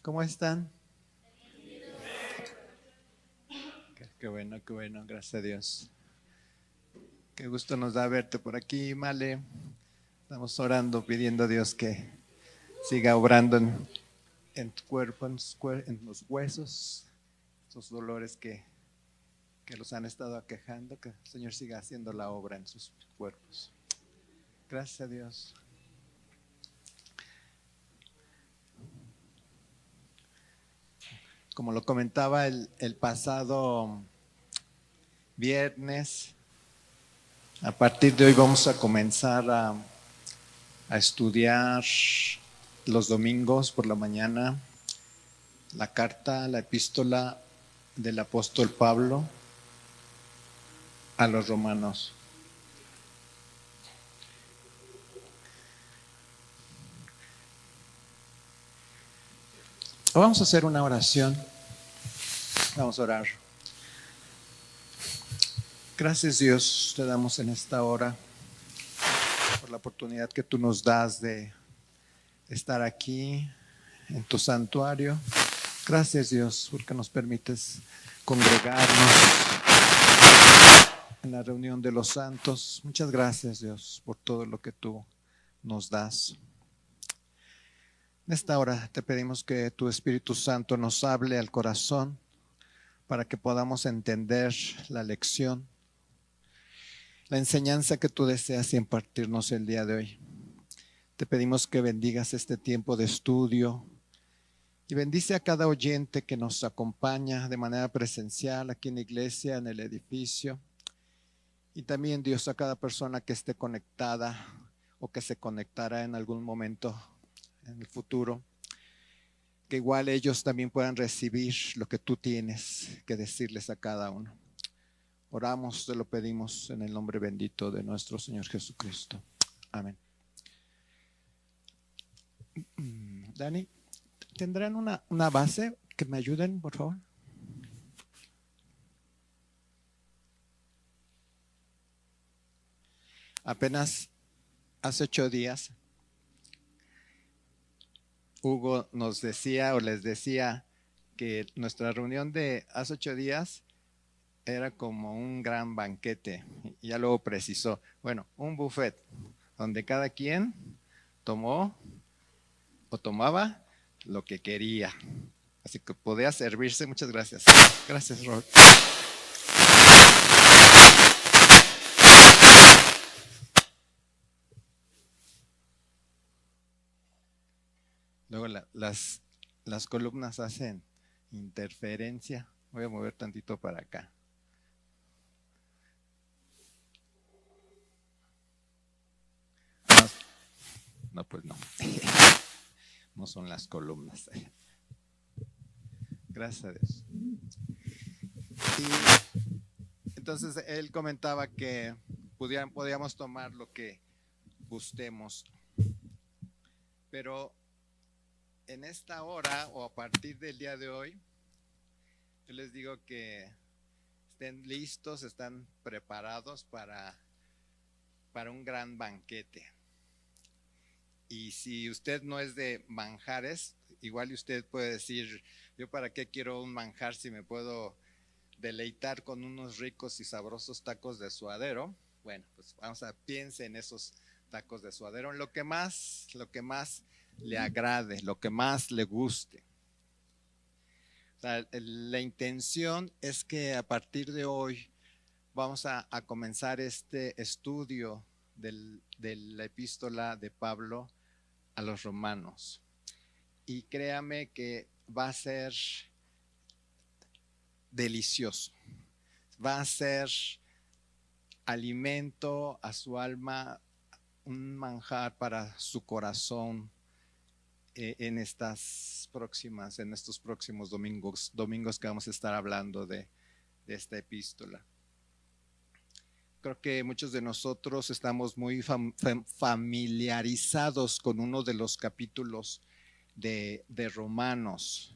¿Cómo están? Qué bueno, gracias a Dios. Qué gusto nos da verte por aquí, Male. Estamos orando, pidiendo a Dios que siga obrando en tu cuerpo, en los huesos, esos dolores que los han estado aquejando, que el Señor siga haciendo la obra en sus cuerpos. Gracias a Dios. Como lo comentaba el pasado viernes, a partir de hoy vamos a comenzar a estudiar los domingos por la mañana la epístola del apóstol Pablo a los romanos. Vamos a hacer una oración. Vamos a orar. Gracias, Dios, te damos en esta hora por la oportunidad que tú nos das de estar aquí en tu santuario. Gracias, Dios, porque nos permites congregarnos en la reunión de los santos. Muchas gracias, Dios, por todo lo que tú nos das. En esta hora te pedimos que tu Espíritu Santo nos hable al corazón para que podamos entender la lección, la enseñanza que tú deseas impartirnos el día de hoy. Te pedimos que bendigas este tiempo de estudio y bendice a cada oyente que nos acompaña de manera presencial aquí en la iglesia, en el edificio. Y también, Dios, a cada persona que esté conectada o que se conectará en algún momento en el futuro, que igual ellos también puedan recibir lo que tú tienes que decirles a cada uno. Oramos, te lo pedimos en el nombre bendito de nuestro Señor Jesucristo. Amén. Dani, ¿tendrán una base que me ayuden, por favor? Apenas hace 8 días, Hugo nos decía o les decía que nuestra reunión de hace 8 días era como un gran banquete. Y ya luego precisó, bueno, un buffet donde cada quien tomó o tomaba lo que quería. Así que podía servirse. Muchas gracias. Gracias, Robert. Luego las columnas hacen interferencia. Voy a mover tantito para acá. No, pues no. No son las columnas. Gracias a Dios. Y entonces él comentaba que podíamos tomar lo que gustemos. Pero en esta hora o a partir del día de hoy, yo les digo que estén listos, están preparados para un gran banquete. Y si usted no es de manjares, igual usted puede decir, yo para qué quiero un manjar si me puedo deleitar con unos ricos y sabrosos tacos de suadero. Bueno, pues piense en esos tacos de suadero, en lo que más le agrade, lo que más le guste. O sea, la intención es que a partir de hoy vamos a comenzar este estudio de la epístola de Pablo a los romanos. Y créame que va a ser delicioso. Va a ser alimento a su alma, un manjar para su corazón en estos próximos domingos que vamos a estar hablando de esta epístola. Creo que muchos de nosotros estamos muy familiarizados con uno de los capítulos de Romanos.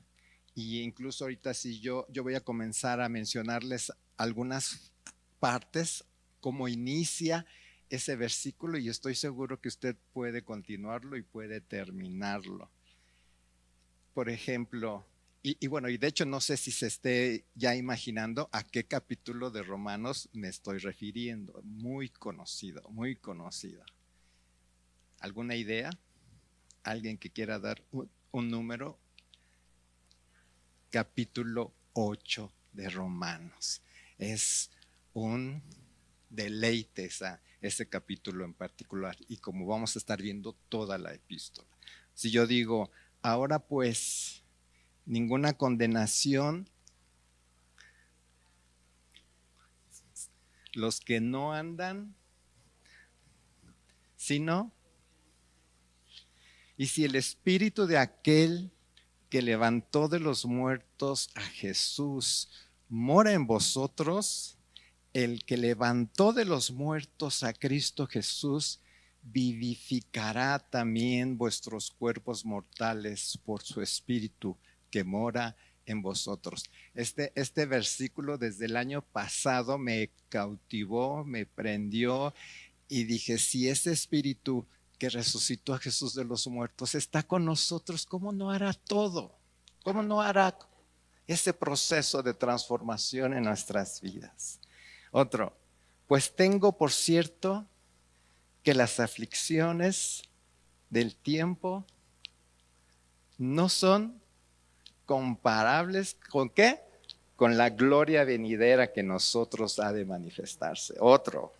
Y incluso ahorita si yo voy a comenzar a mencionarles algunas partes, cómo inicia ese versículo, y estoy seguro que usted puede continuarlo y puede terminarlo. por ejemplo, y bueno, y de hecho no sé si se esté ya imaginando a qué capítulo de Romanos me estoy refiriendo. Muy conocido, muy conocido. ¿Alguna idea? ¿Alguien que quiera dar un número? Capítulo 8 de Romanos. Es un deleite ese capítulo en particular, y como vamos a estar viendo toda la epístola. Si yo digo, ahora pues, ninguna condenación, los que no andan, sino, y si el espíritu de aquel que levantó de los muertos a Jesús mora en vosotros, el que levantó de los muertos a Cristo Jesús vivificará también vuestros cuerpos mortales por su espíritu que mora en vosotros. Este versículo desde el año pasado me cautivó, me prendió, y dije, si ese espíritu que resucitó a Jesús de los muertos está con nosotros, ¿cómo no hará todo? ¿Cómo no hará ese proceso de transformación en nuestras vidas? Otro, pues tengo por cierto que las aflicciones del tiempo no son comparables ¿con qué? Con la gloria venidera que nosotros ha de manifestarse. Otro,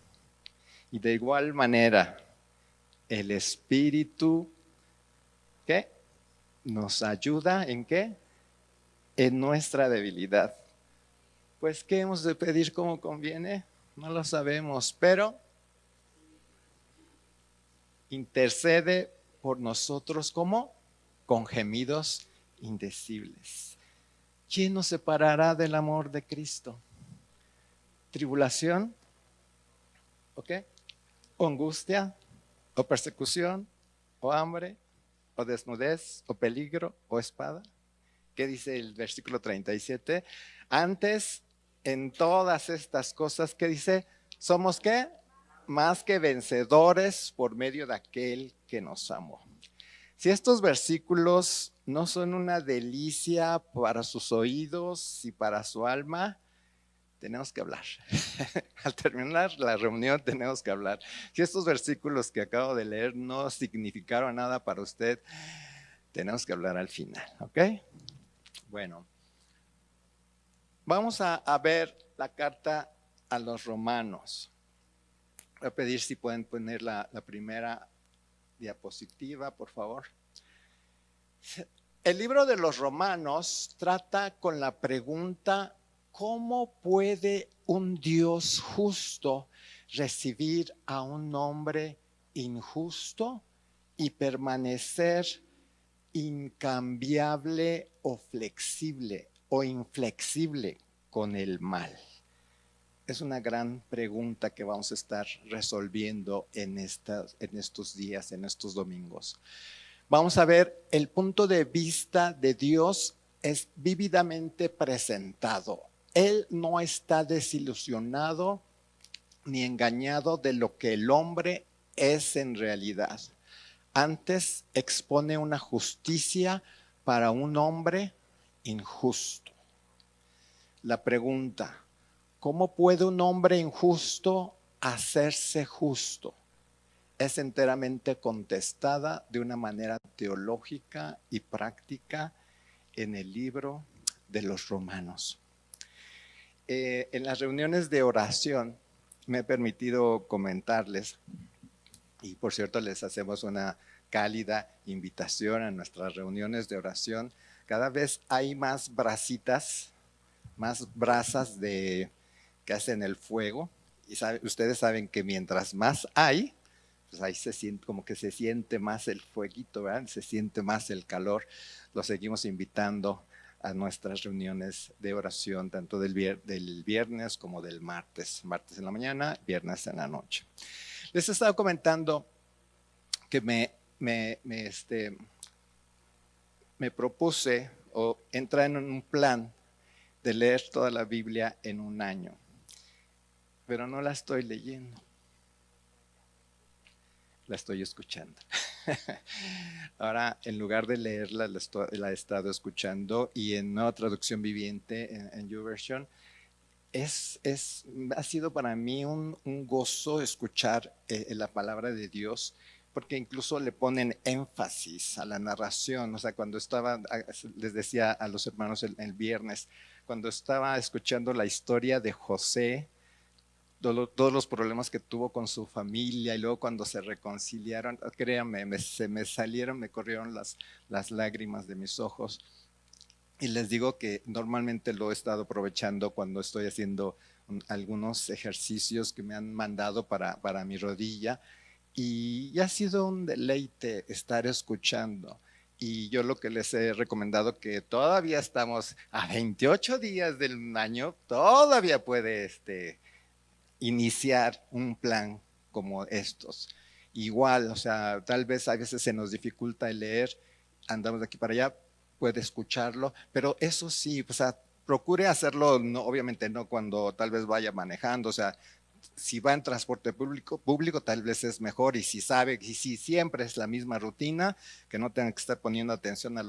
y de igual manera, el Espíritu, ¿qué? Nos ayuda ¿en qué? En nuestra debilidad. Pues, ¿qué hemos de pedir como conviene? No lo sabemos, pero intercede por nosotros como con gemidos indecibles. ¿Quién nos separará del amor de Cristo? ¿Tribulación? ¿O qué? ¿O angustia? ¿O persecución? ¿O hambre? ¿O desnudez? ¿O peligro? ¿O espada? ¿Qué dice el versículo 37? Antes, en todas estas cosas, ¿qué dice? ¿Somos qué? Más que vencedores por medio de aquel que nos amó. Si estos versículos no son una delicia para sus oídos y para su alma, tenemos que hablar. Al terminar la reunión tenemos que hablar. Si estos versículos que acabo de leer no significaron nada para usted, tenemos que hablar al final, ¿ok? Bueno, vamos a ver la carta a los romanos. Voy a pedir si pueden poner la primera diapositiva, por favor. El libro de los Romanos trata con la pregunta, ¿cómo puede un Dios justo recibir a un hombre injusto y permanecer incambiable o flexible o inflexible con el mal? Es una gran pregunta que vamos a estar resolviendo en estos días, en estos domingos. Vamos a ver, el punto de vista de Dios es vívidamente presentado. Él no está desilusionado ni engañado de lo que el hombre es en realidad. Antes expone una justicia para un hombre injusto. La pregunta, ¿cómo puede un hombre injusto hacerse justo? Es enteramente contestada de una manera teológica y práctica en el libro de los Romanos. En las reuniones de oración me he permitido comentarles, y por cierto les hacemos una cálida invitación a nuestras reuniones de oración. Cada vez hay más brasitas, más brasas que hacen el fuego, y ustedes saben que mientras más hay, pues ahí se siente, como que se siente más el fueguito, ¿verdad? Se siente más el calor. Los seguimos invitando a nuestras reuniones de oración, tanto del viernes como del martes. Martes en la mañana, viernes en la noche. Les he estado comentando que me propuse o entrar en un plan de leer toda la Biblia en un año, pero no la estoy leyendo. la estoy escuchando. Ahora, en lugar de leerla, la he estado escuchando, y en Nueva Traducción Viviente, en YouVersion, ha sido para mí un gozo escuchar la palabra de Dios, porque incluso le ponen énfasis a la narración. O sea, les decía a los hermanos el viernes, cuando estaba escuchando la historia de José, todos los problemas que tuvo con su familia, y luego cuando se reconciliaron, créanme, se me salieron, me corrieron las lágrimas de mis ojos. Y les digo que normalmente lo he estado aprovechando cuando estoy haciendo algunos ejercicios que me han mandado para mi rodilla, y ha sido un deleite estar escuchando. Y yo lo que les he recomendado, que todavía estamos a 28 días del año, todavía puede iniciar un plan como estos. Igual, o sea, tal vez a veces se nos dificulta el leer, andamos de aquí para allá, puede escucharlo, pero eso sí, o sea, procure hacerlo, no, obviamente no cuando tal vez vaya manejando. O sea, si va en transporte público tal vez es mejor, y si siempre es la misma rutina, que no tenga que estar poniendo atención a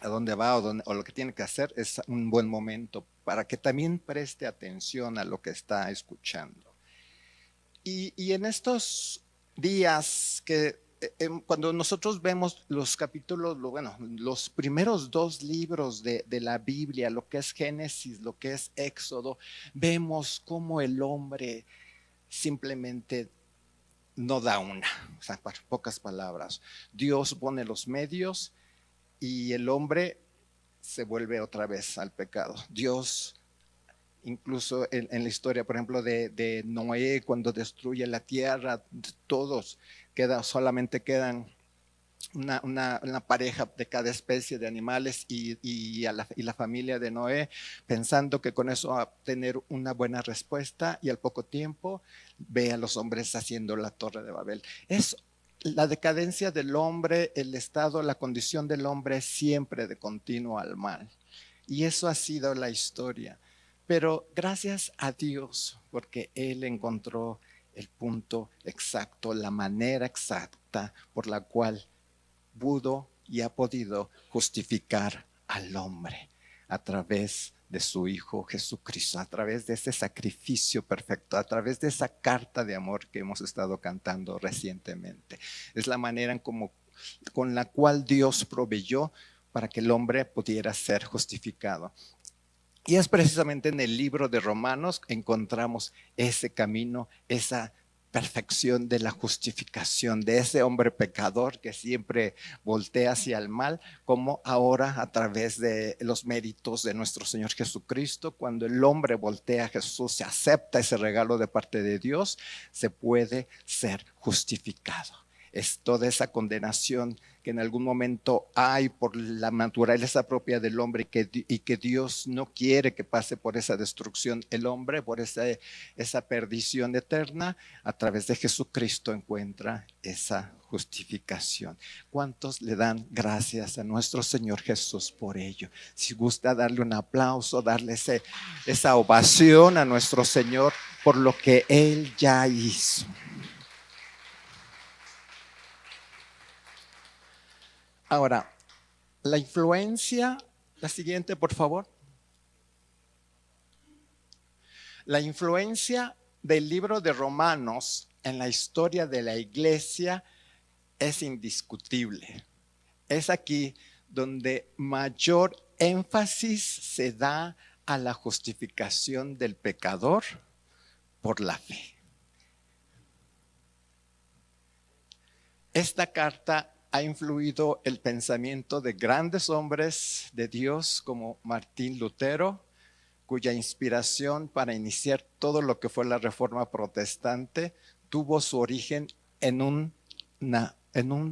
dónde va, o lo que tiene que hacer, es un buen momento para que también preste atención a lo que está escuchando. Y en estos días cuando nosotros vemos los capítulos, bueno, los primeros dos libros de la Biblia, lo que es Génesis, lo que es Éxodo, vemos cómo el hombre simplemente no da una. O sea, para pocas palabras, Dios pone los medios y el hombre se vuelve otra vez al pecado. Dios, incluso en la historia, por ejemplo, de Noé, cuando destruye la tierra, todos solamente quedan una pareja de cada especie de animales, y la familia de Noé, pensando que con eso va a tener una buena respuesta, y al poco tiempo ve a los hombres haciendo la Torre de Babel. Es la decadencia del hombre, el estado, la condición del hombre siempre de continuo al mal. Y eso ha sido la historia. Pero gracias a Dios, porque Él encontró el punto exacto, la manera exacta por la cual pudo y ha podido justificar al hombre a través de su Hijo Jesucristo, a través de ese sacrificio perfecto, a través de esa carta de amor que hemos estado cantando recientemente. Es la manera con la cual Dios proveyó para que el hombre pudiera ser justificado. Y es precisamente en el libro de Romanos que encontramos ese camino, esa perfección de la justificación de ese hombre pecador que siempre voltea hacia el mal, como ahora a través de los méritos de nuestro Señor Jesucristo, cuando el hombre voltea a Jesús, se acepta ese regalo de parte de Dios, se puede ser justificado. Es toda esa condenación que en algún momento hay por la naturaleza propia del hombre, y que Dios no quiere que pase por esa destrucción el hombre, por esa perdición eterna. A través de Jesucristo encuentra esa justificación. ¿Cuántos le dan gracias a nuestro Señor Jesús por ello? Si gusta darle un aplauso, darle esa ovación a nuestro Señor por lo que Él ya hizo. Ahora, la influencia, la siguiente, por favor. La influencia del libro de Romanos en la historia de la iglesia es indiscutible. Es aquí donde mayor énfasis se da a la justificación del pecador por la fe. Esta carta ha influido el pensamiento de grandes hombres de Dios como Martín Lutero, cuya inspiración para iniciar todo lo que fue la Reforma Protestante tuvo su origen en un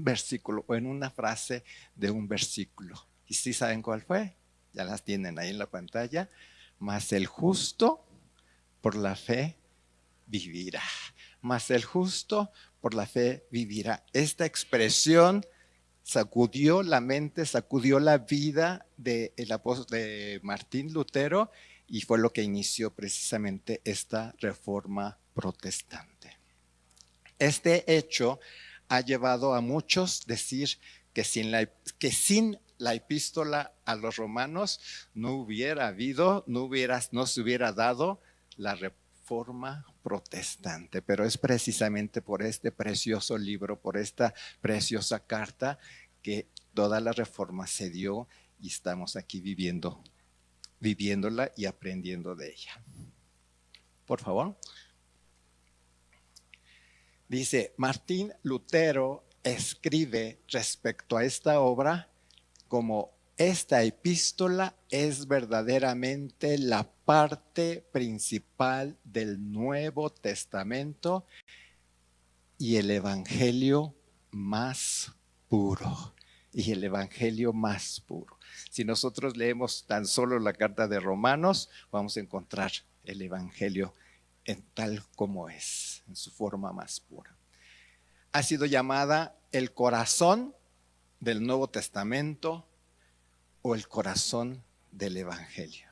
versículo, o en una frase de un versículo. ¿Y sí saben cuál fue? Ya las tienen ahí en la pantalla. Mas el justo por la fe vivirá. Mas el justo por la fe vivirá. Esta expresión sacudió la mente, sacudió la vida de Martín Lutero, y fue lo que inició precisamente esta reforma protestante. Este hecho ha llevado a muchos decir que sin la epístola a los romanos no hubiera habido, no se hubiera dado la reforma protestante, pero es precisamente por este precioso libro, por esta preciosa carta que toda la reforma se dio y estamos aquí viviéndola y aprendiendo de ella. Por favor. Dice, Martín Lutero escribe respecto a esta obra como esta epístola es verdaderamente la parte principal del Nuevo Testamento y el evangelio más puro. Y el evangelio más puro. Si nosotros leemos tan solo la carta de Romanos, vamos a encontrar el evangelio en tal como es, en su forma más pura. Ha sido llamada el corazón del Nuevo Testamento o el corazón del evangelio.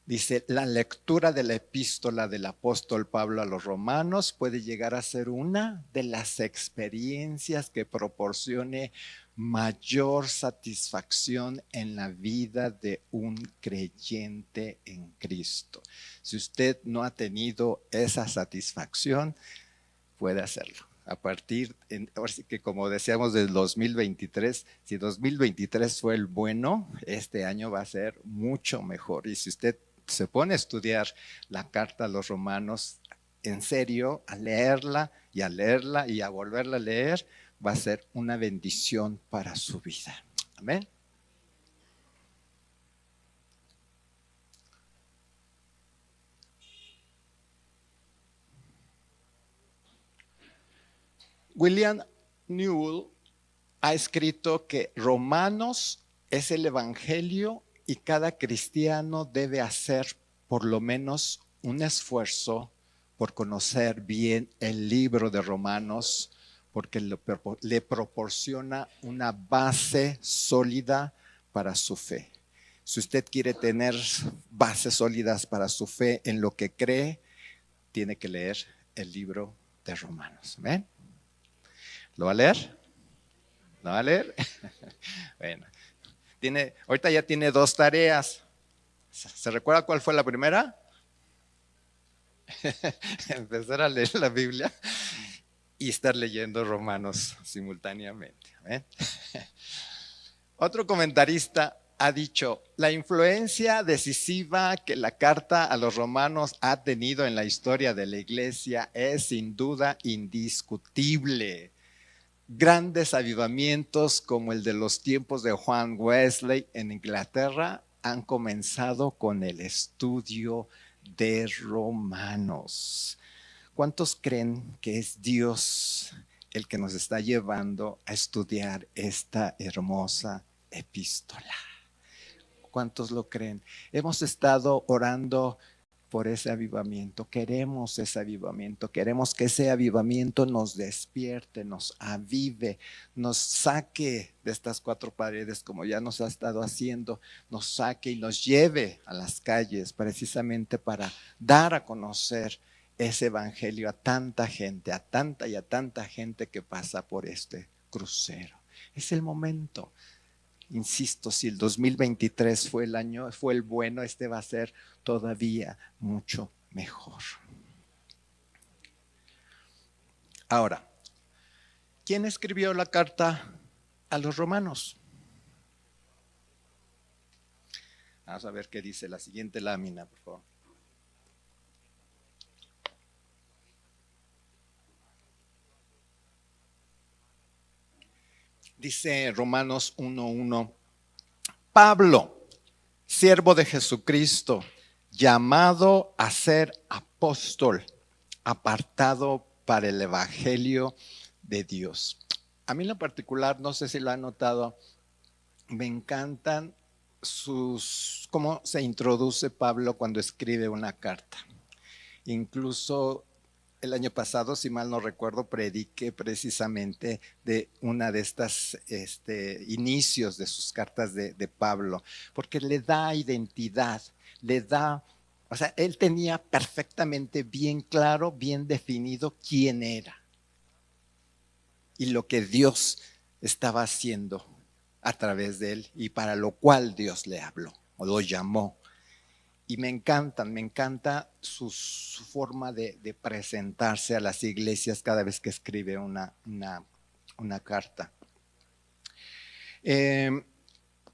Dice, la lectura de la epístola del apóstol Pablo a los romanos puede llegar a ser una de las experiencias que proporcione mayor satisfacción en la vida de un creyente en Cristo. Si usted no ha tenido esa satisfacción, puede hacerlo. A partir, ahora sí que como decíamos del 2023, si 2023 fue el bueno, este año va a ser mucho mejor. Y si usted se pone a estudiar la carta a los romanos en serio, a leerla y a volverla a leer, va a ser una bendición para su vida. Amén. William Newell ha escrito que Romanos es el evangelio y cada cristiano debe hacer por lo menos un esfuerzo por conocer bien el libro de Romanos, porque le proporciona una base sólida para su fe. Si usted quiere tener bases sólidas para su fe en lo que cree, tiene que leer el libro de Romanos. ¿Ven? ¿Lo va a leer? ¿Lo va a leer? Bueno, ahorita ya tiene 2 tareas. ¿Se recuerda cuál fue la primera? Empezar a leer la Biblia y estar leyendo Romanos simultáneamente. ¿Ven? Otro comentarista ha dicho, la influencia decisiva que la carta a los romanos ha tenido en la historia de la iglesia es sin duda indiscutible. Grandes avivamientos como el de los tiempos de Juan Wesley en Inglaterra han comenzado con el estudio de Romanos. ¿Cuántos creen que es Dios el que nos está llevando a estudiar esta hermosa epístola? ¿Cuántos lo creen? Hemos estado orando por ese avivamiento, queremos ese avivamiento, queremos que ese avivamiento nos despierte, nos avive, nos saque de estas 4 paredes como ya nos ha estado haciendo, nos saque y nos lleve a las calles precisamente para dar a conocer ese evangelio a tanta gente, a tanta gente que pasa por este crucero. Es el momento. Insisto, si el 2023 fue el año, fue el bueno, este va a ser todavía mucho mejor. Ahora, ¿quién escribió la carta a los romanos? Vamos a ver qué dice la siguiente lámina, por favor. Dice Romanos 1:1, Pablo, siervo de Jesucristo, llamado a ser apóstol, apartado para el evangelio de Dios. A mí en lo particular, no sé si lo han notado, me encantan cómo se introduce Pablo cuando escribe una carta. Incluso el año pasado, si mal no recuerdo, prediqué precisamente de una de estas inicios de sus cartas de Pablo, porque le da identidad, le da O sea, él tenía perfectamente bien claro, bien definido quién era y lo que Dios estaba haciendo a través de él y para lo cual Dios le habló o lo llamó. Y me encanta su forma de presentarse a las iglesias cada vez que escribe una carta.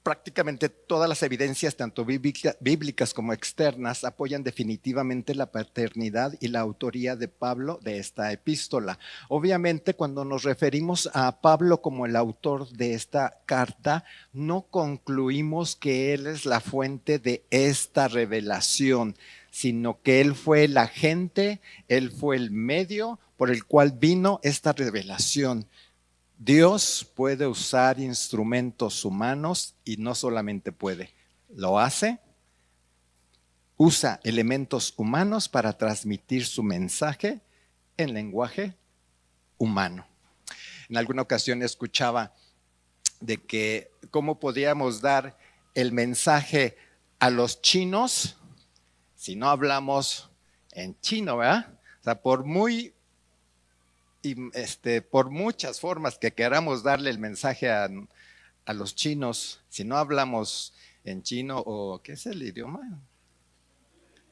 Prácticamente todas las evidencias, tanto bíblicas como externas, apoyan definitivamente la paternidad y la autoría de Pablo de esta epístola. Obviamente, cuando nos referimos a Pablo como el autor de esta carta, no concluimos que él es la fuente de esta revelación, sino que él fue el agente, él fue el medio por el cual vino esta revelación. Dios puede usar instrumentos humanos y no solamente puede, lo hace, usa elementos humanos para transmitir su mensaje en lenguaje humano. En alguna ocasión escuchaba de que cómo podíamos dar el mensaje a los chinos si no hablamos en chino, ¿verdad? O sea, por muchas formas que queramos darle el mensaje a los chinos, si no hablamos en chino o ¿qué es el idioma?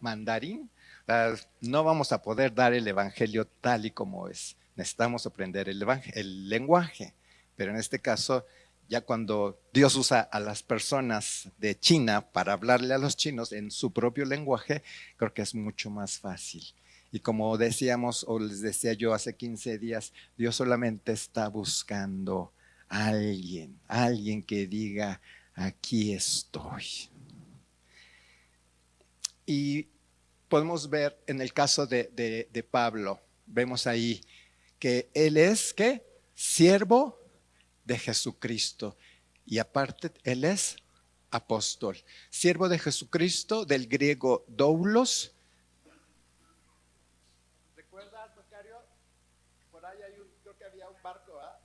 Mandarín, no vamos a poder dar el evangelio tal y como es. Necesitamos aprender el lenguaje, pero en este caso, ya cuando Dios usa a las personas de China para hablarle a los chinos en su propio lenguaje, creo que es mucho más fácil. Y como decíamos, o les decía yo hace 15 días, Dios solamente está buscando a alguien que diga, aquí estoy. Y podemos ver en el caso de Pablo, vemos ahí que él es, ¿qué? Siervo de Jesucristo. Y aparte, él es apóstol. Siervo de Jesucristo, del griego doulos. ¿Recuerdas, Macario? Por ahí creo que había un barco, ¿ah?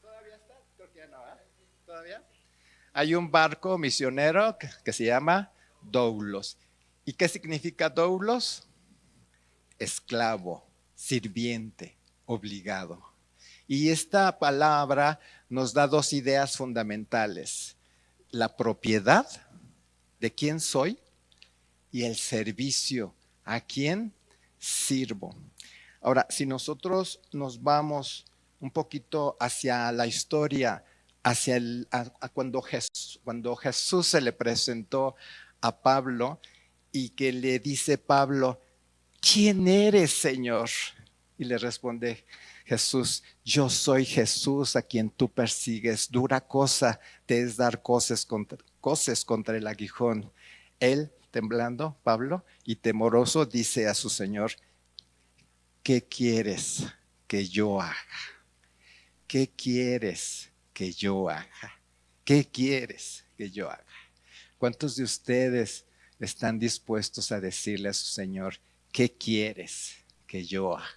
¿Todavía está? Creo que ya no, ¿ah? ¿Todavía? Hay un barco misionero que se llama doulos. ¿Y qué significa doulos? Esclavo, sirviente, obligado. Y esta palabra nos da dos ideas fundamentales: la propiedad de quién soy y el servicio, a quién sirvo. Ahora, si nosotros nos vamos un poquito hacia la historia, hacia cuando Jesús se le presentó a Pablo y que le dice Pablo, ¿quién eres, Señor? Y le responde Jesús, yo soy Jesús a quien tú persigues. Dura cosa te es dar coces contra el aguijón. Él, temblando, Pablo, y temoroso, dice a su Señor, ¿qué quieres que yo haga? ¿Qué quieres que yo haga? ¿Qué quieres que yo haga? ¿Cuántos de ustedes están dispuestos a decirle a su Señor, ¿qué quieres que yo haga?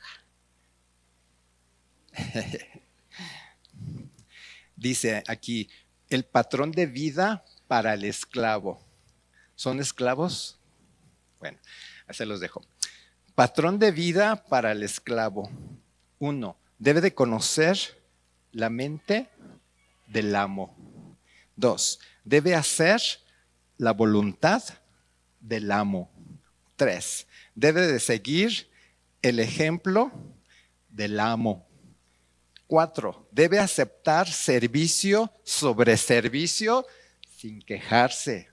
Dice aquí, el patrón de vida para el esclavo. ¿Son esclavos? Bueno, se los dejo. Patrón de vida para el esclavo. 1. Debe de conocer la mente del amo. 2. Debe hacer la voluntad del amo. 3. Debe de seguir el ejemplo del amo. 4. Debe aceptar servicio sobre servicio sin quejarse.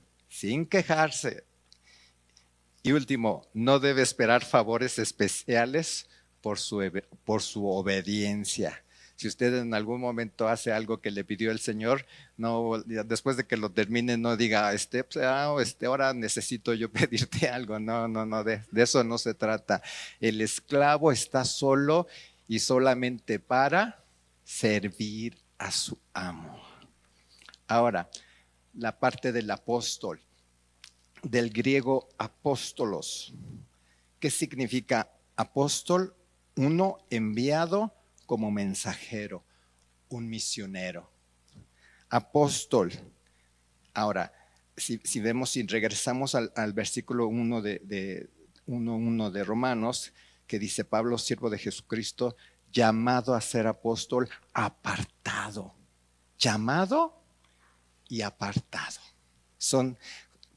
Y último, no debe esperar favores especiales por su obediencia. Si usted en algún momento hace algo que le pidió el Señor, no, después de que lo termine, no diga, ahora necesito yo pedirte algo. No, de eso no se trata. El esclavo está solo y solamente para servir a su amo. Ahora, la parte del apóstol, del griego apóstolos. ¿Qué significa apóstol? Uno enviado como mensajero, un misionero. Apóstol. Ahora, si vemos, si regresamos al versículo 1 de 1:1 de Romanos, que dice Pablo, siervo de Jesucristo, llamado a ser apóstol, apartado. Llamado y apartado.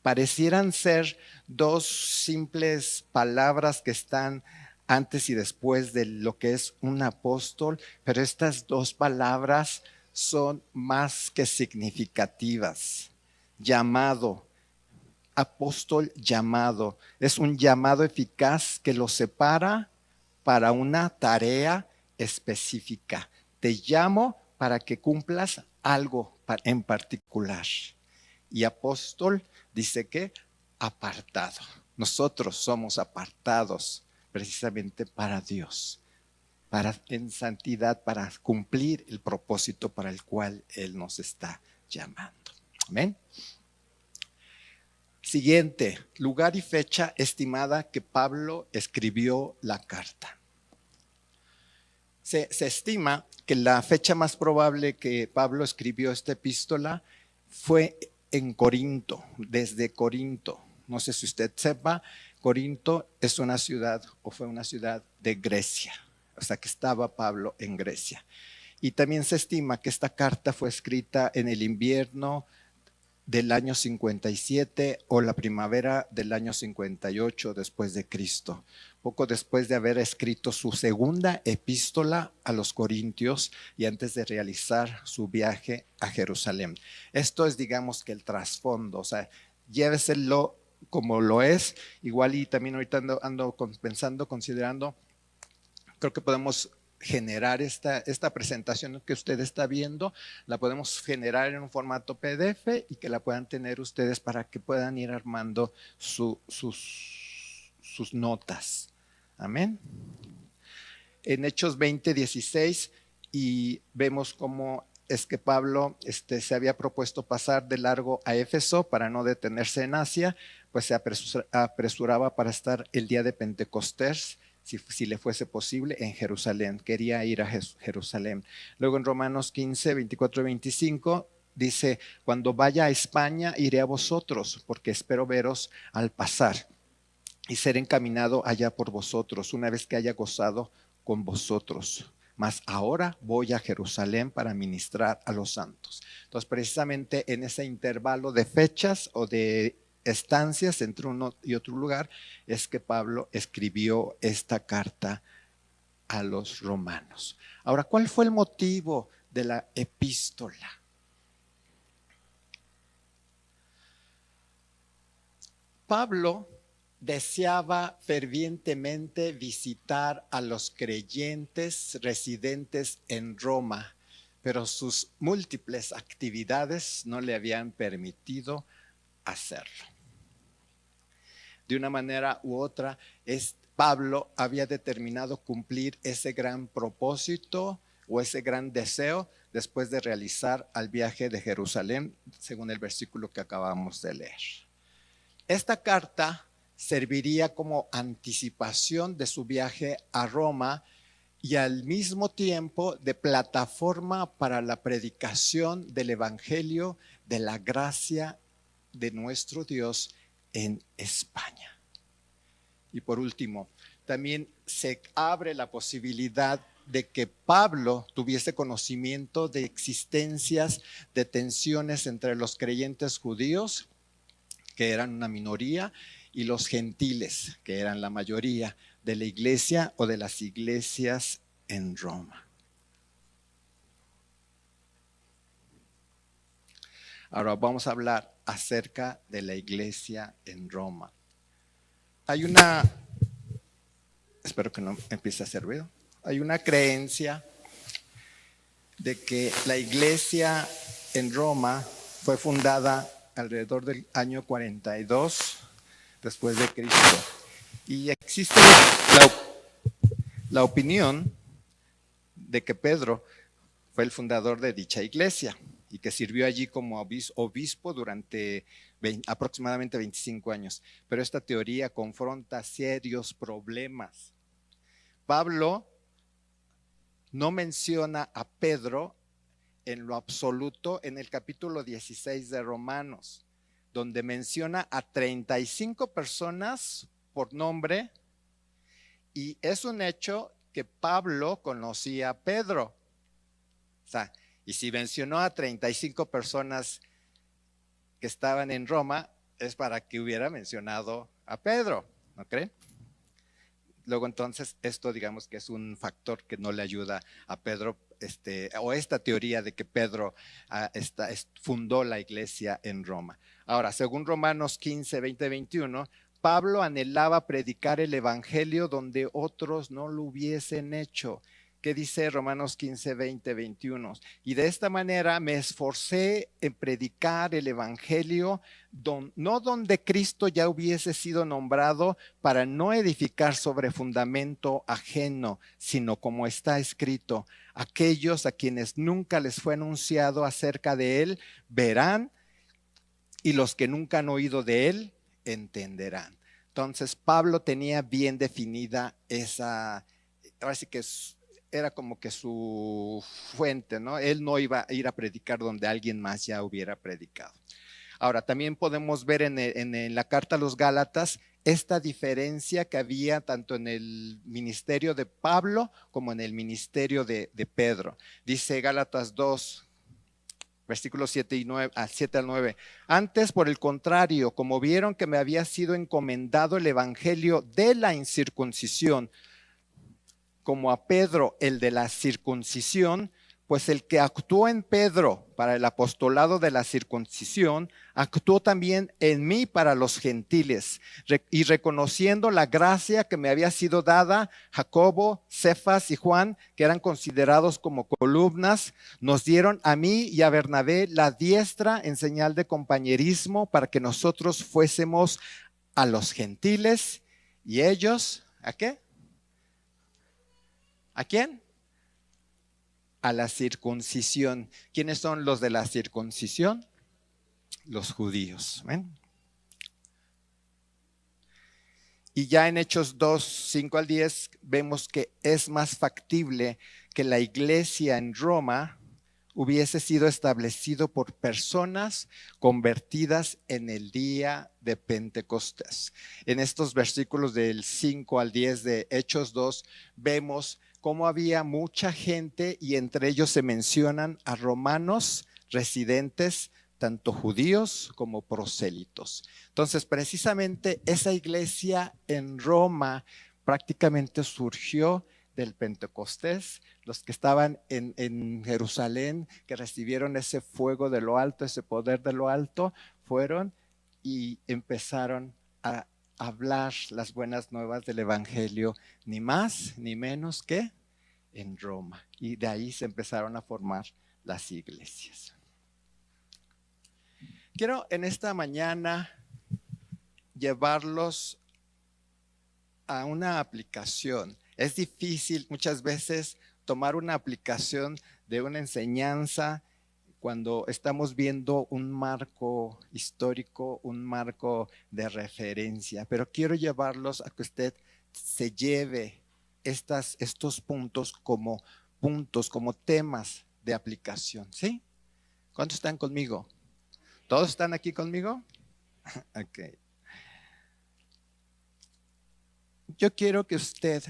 Parecieran ser dos simples palabras que están antes y después de lo que es un apóstol, pero estas dos palabras son más que significativas. Llamado, apóstol llamado, es un llamado eficaz que lo separa para una tarea específica. Te llamo para que cumplas algo en particular. Y apóstol dice que apartado. Nosotros somos apartados precisamente para Dios, en santidad, para cumplir el propósito para el cual Él nos está llamando. Amén. Siguiente, lugar y fecha estimada que Pablo escribió la carta. Se estima que la fecha más probable que Pablo escribió esta epístola fue en Corinto, desde Corinto. No sé si usted sepa, Corinto es una ciudad o fue una ciudad de Grecia, o sea que estaba Pablo en Grecia. Y también se estima que esta carta fue escrita en el invierno del año 57 o la primavera del año 58 después de Cristo, poco después de haber escrito su segunda epístola a los Corintios y antes de realizar su viaje a Jerusalén. Esto es, digamos, que el trasfondo, o sea, lléveselo como lo es, igual y también ahorita ando pensando, considerando, creo que podemos generar esta presentación que usted está viendo, la podemos generar en un formato PDF y que la puedan tener ustedes para que puedan ir armando sus notas. Amén. En Hechos 20:16 y vemos cómo es que Pablo se había propuesto pasar de largo a Éfeso para no detenerse en Asia, pues se apresuraba para estar el día de Pentecostés, si le fuese posible, en Jerusalén. Quería ir a Jerusalén. Luego en Romanos 15, 24 y 25 dice, cuando vaya a España iré a vosotros, porque espero veros al pasar y ser encaminado allá por vosotros, una vez que haya gozado con vosotros. Mas ahora voy a Jerusalén para ministrar a los santos. Entonces, precisamente en ese intervalo de fechas o de estancias entre uno y otro lugar, es que Pablo escribió esta carta a los romanos. Ahora, ¿cuál fue el motivo de la epístola? Pablo deseaba fervientemente visitar a los creyentes residentes en Roma, pero sus múltiples actividades no le habían permitido hacerlo. De una manera u otra, Pablo había determinado cumplir ese gran propósito o ese gran deseo después de realizar el viaje de Jerusalén, según el versículo que acabamos de leer. Esta carta serviría como anticipación de su viaje a Roma y al mismo tiempo de plataforma para la predicación del Evangelio de la gracia de nuestro Dios en España. Y por último, también se abre la posibilidad de que Pablo tuviese conocimiento de existencias de tensiones entre los creyentes judíos, que eran una minoría, y los gentiles, que eran la mayoría de la iglesia o de las iglesias en Roma. Ahora vamos a hablar acerca de la iglesia en Roma. Espero que no empiece a hacer ruido. Hay una creencia de que la iglesia en Roma fue fundada alrededor del año 42 después de Cristo. Y existe la opinión de que Pedro fue el fundador de dicha iglesia y que sirvió allí como obispo durante aproximadamente 25 años. Pero esta teoría confronta serios problemas. Pablo no menciona a Pedro en lo absoluto en el capítulo 16 de Romanos. donde menciona a 35 personas por nombre, y es un hecho que Pablo conocía a Pedro. O sea, y si mencionó a 35 personas que estaban en Roma, es para que hubiera mencionado a Pedro, ¿no creen? Luego entonces esto digamos que es un factor que no le ayuda a Pedro, o esta teoría de que Pedro fundó la iglesia en Roma. Ahora, según Romanos 15, 20, 21, Pablo anhelaba predicar el evangelio donde otros no lo hubiesen hecho. ¿Qué dice Romanos 15, 20, 21? Y de esta manera me esforcé en predicar el evangelio, no donde Cristo ya hubiese sido nombrado, para no edificar sobre fundamento ajeno, sino como está escrito: aquellos a quienes nunca les fue anunciado acerca de él verán, y los que nunca han oído de él entenderán. Entonces Pablo tenía bien definida esa, ahora sí que era como que su fuente, ¿no? Él no iba a ir a predicar donde alguien más ya hubiera predicado. Ahora, también podemos ver en la carta a los Gálatas esta diferencia que había tanto en el ministerio de Pablo como en el ministerio de Pedro. Dice Gálatas 2, versículos 7 al 9. Antes, por el contrario, como vieron que me había sido encomendado el evangelio de la incircuncisión, como a Pedro el de la circuncisión, pues el que actuó en Pedro para el apostolado de la circuncisión, actuó también en mí para los gentiles. Y reconociendo la gracia que me había sido dada, Jacobo, Cefas y Juan, que eran considerados como columnas, nos dieron a mí y a Bernabé la diestra en señal de compañerismo, para que nosotros fuésemos a los gentiles y ellos, ¿a qué? ¿A quién? A la circuncisión. ¿Quiénes son los de la circuncisión? Los judíos. ¿Ven? Y ya en Hechos 2, 5 al 10 vemos que es más factible que la iglesia en Roma hubiese sido establecido por personas convertidas en el día de Pentecostés. En estos versículos del 5 al 10 de Hechos 2 vemos cómo había mucha gente, y entre ellos se mencionan a romanos residentes, tanto judíos como prosélitos. Entonces, precisamente esa iglesia en Roma prácticamente surgió del Pentecostés. Los que estaban en Jerusalén, que recibieron ese fuego de lo alto, ese poder de lo alto, fueron y empezaron a hablar las buenas nuevas del evangelio, ni más ni menos que en Roma. Y de ahí se empezaron a formar las iglesias. Quiero en esta mañana llevarlos a una aplicación. Es difícil muchas veces tomar una aplicación de una enseñanza cuando estamos viendo un marco histórico, un marco de referencia, pero quiero llevarlos a que usted se lleve estos puntos, como temas de aplicación, ¿sí? ¿Cuántos están conmigo? ¿Todos están aquí conmigo? Ok. Yo quiero que usted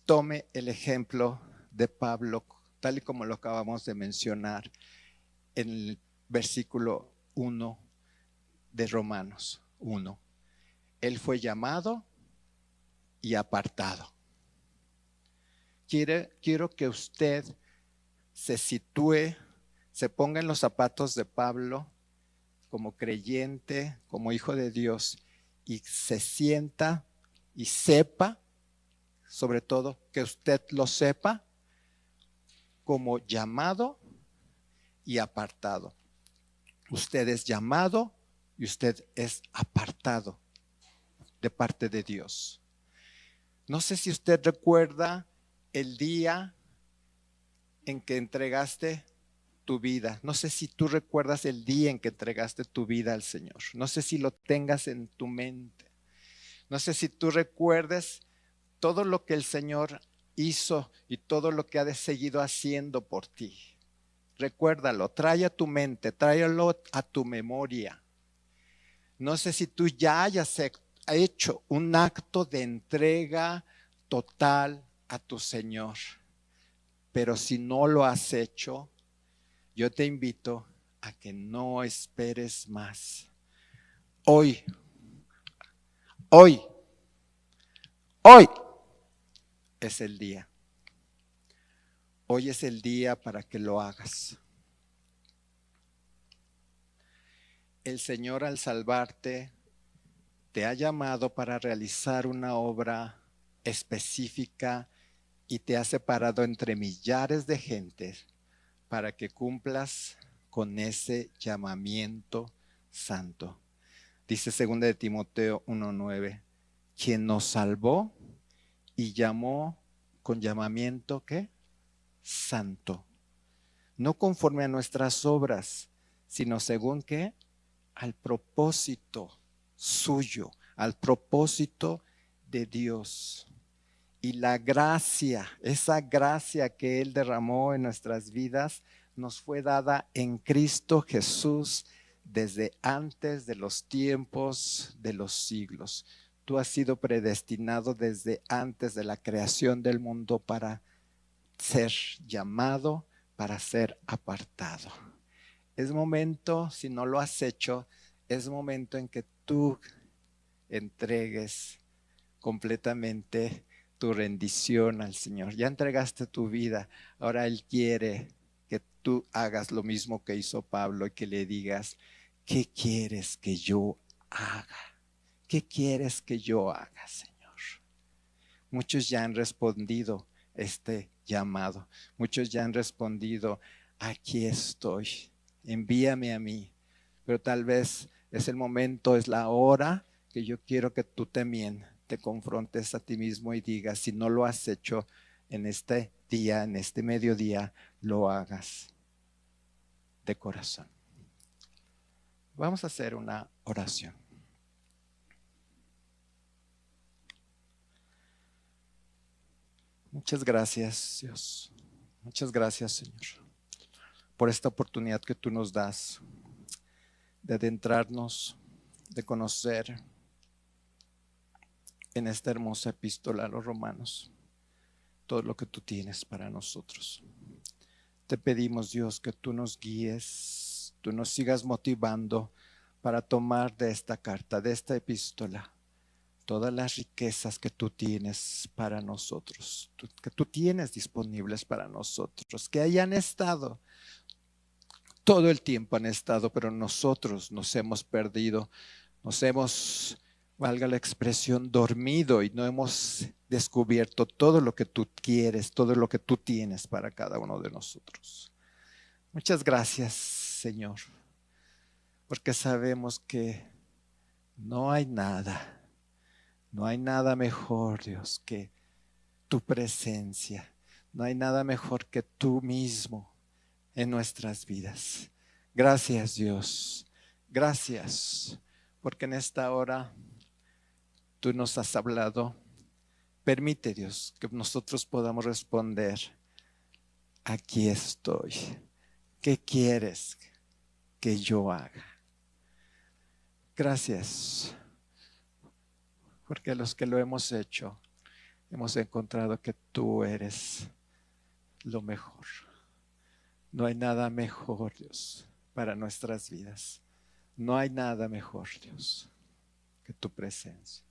tome el ejemplo de Pablo, tal y como lo acabamos de mencionar en el versículo 1 de Romanos 1. Él fue llamado y apartado. Quiero que usted se sitúe, se ponga en los zapatos de Pablo como creyente, como hijo de Dios, y se sienta y sepa, sobre todo que usted lo sepa, como llamado y apartado. Usted es llamado y usted es apartado de parte de Dios. No sé si usted recuerda el día en que entregaste tu vida. No sé si tú recuerdas el día en que entregaste tu vida al Señor. No sé si lo tengas en tu mente. No sé si tú recuerdes todo lo que el Señor hizo y todo lo que ha seguido haciendo por ti. Recuérdalo, trae a tu mente, tráelo a tu memoria. No sé si tú ya hayas hecho un acto de entrega total a tu Señor, pero si no lo has hecho, yo te invito a que no esperes más. Hoy, hoy, hoy es el día. Hoy es el día para que lo hagas. El Señor, al salvarte, te ha llamado para realizar una obra específica y te ha separado entre millares de gentes para que cumplas con ese llamamiento santo. Dice 2 de Timoteo 1:9, quien nos salvó y llamó con llamamiento, ¿qué? Santo. No conforme a nuestras obras, sino según, ¿qué? Al propósito suyo, al propósito de Dios. Y la gracia, esa gracia que Él derramó en nuestras vidas, nos fue dada en Cristo Jesús desde antes de los tiempos de los siglos. Tú has sido predestinado desde antes de la creación del mundo para ser llamado, para ser apartado. Es momento, si no lo has hecho, es momento en que tú entregues completamente tu rendición al Señor. Ya entregaste tu vida, ahora Él quiere que tú hagas lo mismo que hizo Pablo y que le digas, ¿qué quieres que yo haga? ¿Qué quieres que yo haga, Señor? Muchos ya han respondido este llamado, muchos ya han respondido, aquí estoy, envíame a mí, pero tal vez es el momento, es la hora que yo quiero que tú también te confrontes a ti mismo y digas, si no lo has hecho en este día, en este mediodía, lo hagas de corazón. Vamos a hacer una oración. Muchas gracias, Dios. Muchas gracias, Señor, por esta oportunidad que tú nos das de adentrarnos, de conocer en esta hermosa epístola a los romanos todo lo que tú tienes para nosotros. Te pedimos, Dios, que tú nos guíes, tú nos sigas motivando para tomar de esta carta, de esta epístola, todas las riquezas que tú tienes para nosotros, que tú tienes disponibles para nosotros, que hayan estado, todo el tiempo han estado, pero nosotros nos hemos perdido, nos hemos, valga la expresión, dormido y no hemos descubierto todo lo que tú quieres, todo lo que tú tienes para cada uno de nosotros. Muchas gracias, Señor, porque sabemos que no hay nada, no hay nada mejor, Dios, que tu presencia. No hay nada mejor que tú mismo en nuestras vidas. Gracias, Dios. Gracias, porque en esta hora tú nos has hablado. Permite, Dios, que nosotros podamos responder, aquí estoy. ¿Qué quieres que yo haga? Gracias, porque los que lo hemos hecho, hemos encontrado que tú eres lo mejor. No hay nada mejor, Dios, para nuestras vidas. No hay nada mejor, Dios, que tu presencia.